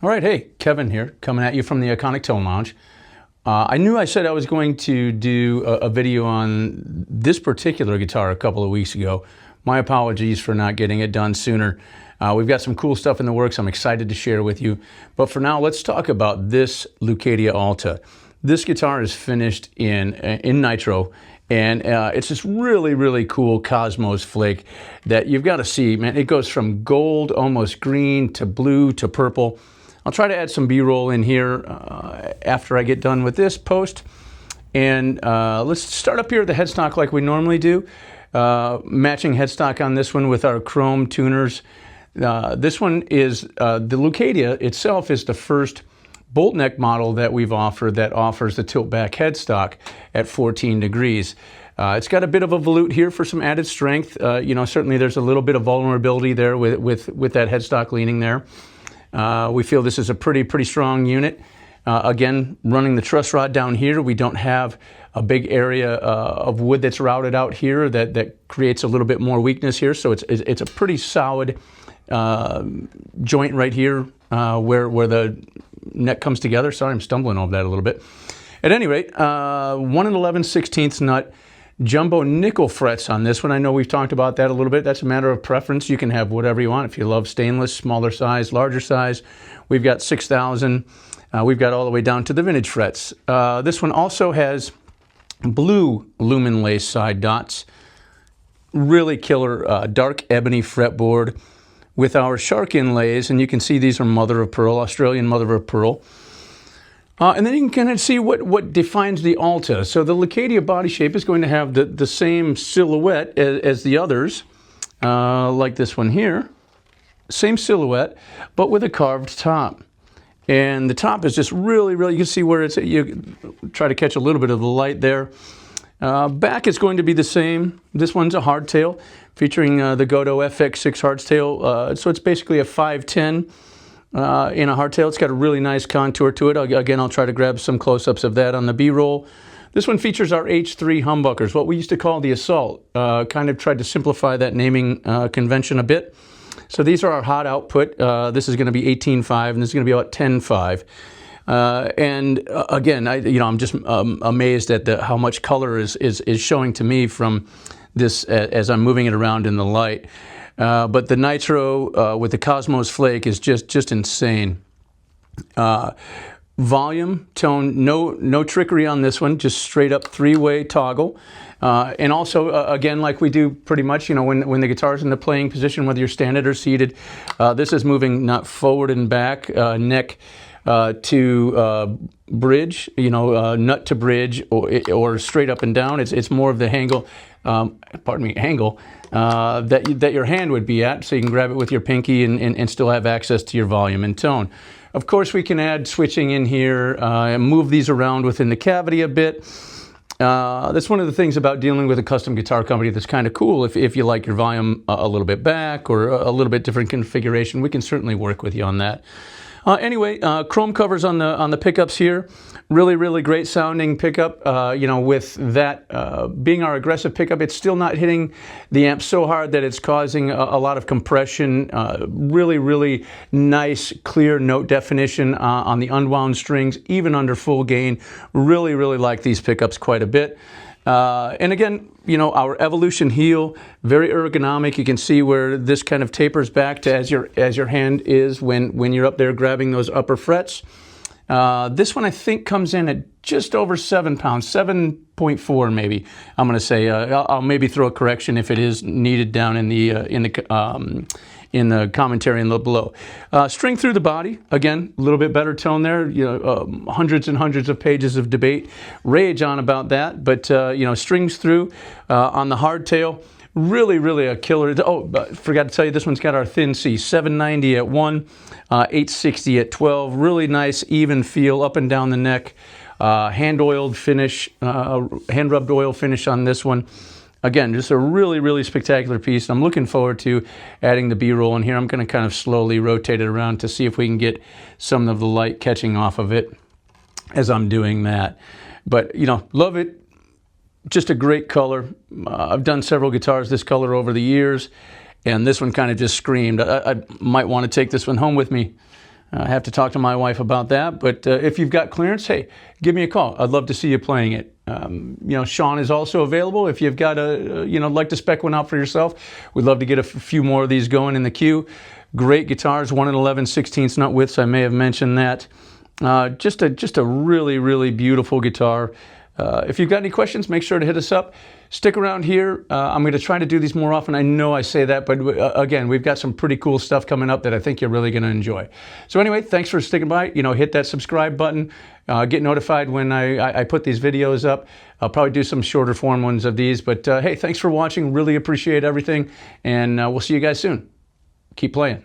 All right, hey, Kevin here, coming at you from the Iconic Tone Lounge. I knew I said I was going to do a video on this particular guitar a couple of weeks ago. My apologies for not getting it done sooner. We've got some cool stuff in the works I'm excited to share with you. But for now, let's talk about this Leucadia Alta. This guitar is finished in Nitro, and it's this really, really cool Kosmos Flake that you've got to see, man. It goes from gold, almost green, to blue, to purple. I'll try to add some B-roll in here after I get done with this post. And let's start up here at the headstock like we normally do. Matching headstock on this one with our chrome tuners. This one is, the Leucadia itself is the first bolt neck model that we've offered that offers the tilt back headstock at 14 degrees. It's got a bit of a volute here for some added strength. Certainly there's a little bit of vulnerability there with that headstock leaning there. We feel this is a pretty strong unit. Again, running the truss rod down here, we don't have a big area of wood that's routed out here that creates a little bit more weakness here. So it's a pretty solid joint right here where the neck comes together. Sorry, I'm stumbling over that a little bit. At any rate, 1 11/16 nut. Jumbo nickel frets on this one. I know we've talked about that a little bit. That's a matter of preference. You can have whatever you want. If you love stainless, smaller size, larger size, we've got 6,000. We've got all the way down to the vintage frets. This one also has blue lumen lace side dots. Really killer dark ebony fretboard with our shark inlays, and you can see these are mother of pearl, Australian mother of pearl. And then you can kind of see what defines the Alta. So the Leucadia body shape is going to have the same silhouette as the others, like this one here. Same silhouette, but with a carved top. And the top is just really, you can see where you try to catch a little bit of the light there. Back is going to be the same. This one's a hardtail featuring the Gotoh FX6 hardtail. So it's basically a 510. In a hardtail. It's got a really nice contour to it. Again, I'll try to grab some close-ups of that on the B-roll. This one features our H3 humbuckers, what we used to call the Assault. Kind of tried to simplify that naming convention a bit. So these are our hot output. This is going to be 18.5, and this is going to be about 10.5. And again, I'm just amazed at how much color is showing to me from this as I'm moving it around in the light. But the Nitro with the Kosmos Flake is just insane. Volume, tone, no trickery on this one, just straight up three-way toggle. And also, again, like we do pretty much, when the guitar's in the playing position, whether you're standing or seated, this is moving not forward and back, neck to bridge, nut to bridge, or straight up and down. It's more of the angle, angle that your hand would be at, so you can grab it with your pinky and still have access to your volume and tone. Of course, we can add switching in here and move these around within the cavity a bit. That's one of the things about dealing with a custom guitar company that's kind of cool. If you like your volume a little bit back or a little bit different configuration, we can certainly work with you on that. Anyway, chrome covers on the pickups here. Really great sounding pickup. With that being our aggressive pickup, it's still not hitting the amp so hard that it's causing a lot of compression. Really nice, clear note definition on the unwound strings, even under full gain. Really like these pickups quite a bit. And again, our Evolution heel, very ergonomic. You can see where this kind of tapers back to as your hand is when you're up there grabbing those upper frets. This one I think comes in at just over 7 pounds, 7.4 maybe. I'm going to say I'll maybe throw a correction if it is needed down in the commentary and below. String through the body, again, a little bit better tone there. Hundreds and hundreds of pages of debate, rage on about that, but strings through on the hardtail. Really a killer. Oh, forgot to tell you, this one's got our thin C, 790 at 1, 860 at 12. Really nice, even feel up and down the neck. Hand-oiled finish, hand-rubbed oil finish on this one. Again, just a really spectacular piece. I'm looking forward to adding the B-roll in here. I'm going to kind of slowly rotate it around to see if we can get some of the light catching off of it as I'm doing that. But, love it. Just a great color. I've done several guitars this color over the years, and this one kind of just screamed. I might want to take this one home with me. I have to talk to my wife about that, but if you've got clearance, hey, give me a call. I'd love to see you playing it. You know, Sean is also available if you've got a, you know, like to spec one out for yourself. We'd love to get a few more of these going in the queue. Great guitars, 1 11/16 nut widths. I may have mentioned that. Just a really, really beautiful guitar. If you've got any questions, make sure to hit us up. Stick around here. I'm going to try to do these more often. I know I say that, but again, we've got some pretty cool stuff coming up that I think you're really going to enjoy. So anyway, thanks for sticking by. You know, hit that subscribe button. Get notified when I put these videos up. I'll probably do some shorter form ones of these, but hey, thanks for watching. Really appreciate everything, and we'll see you guys soon. Keep playing.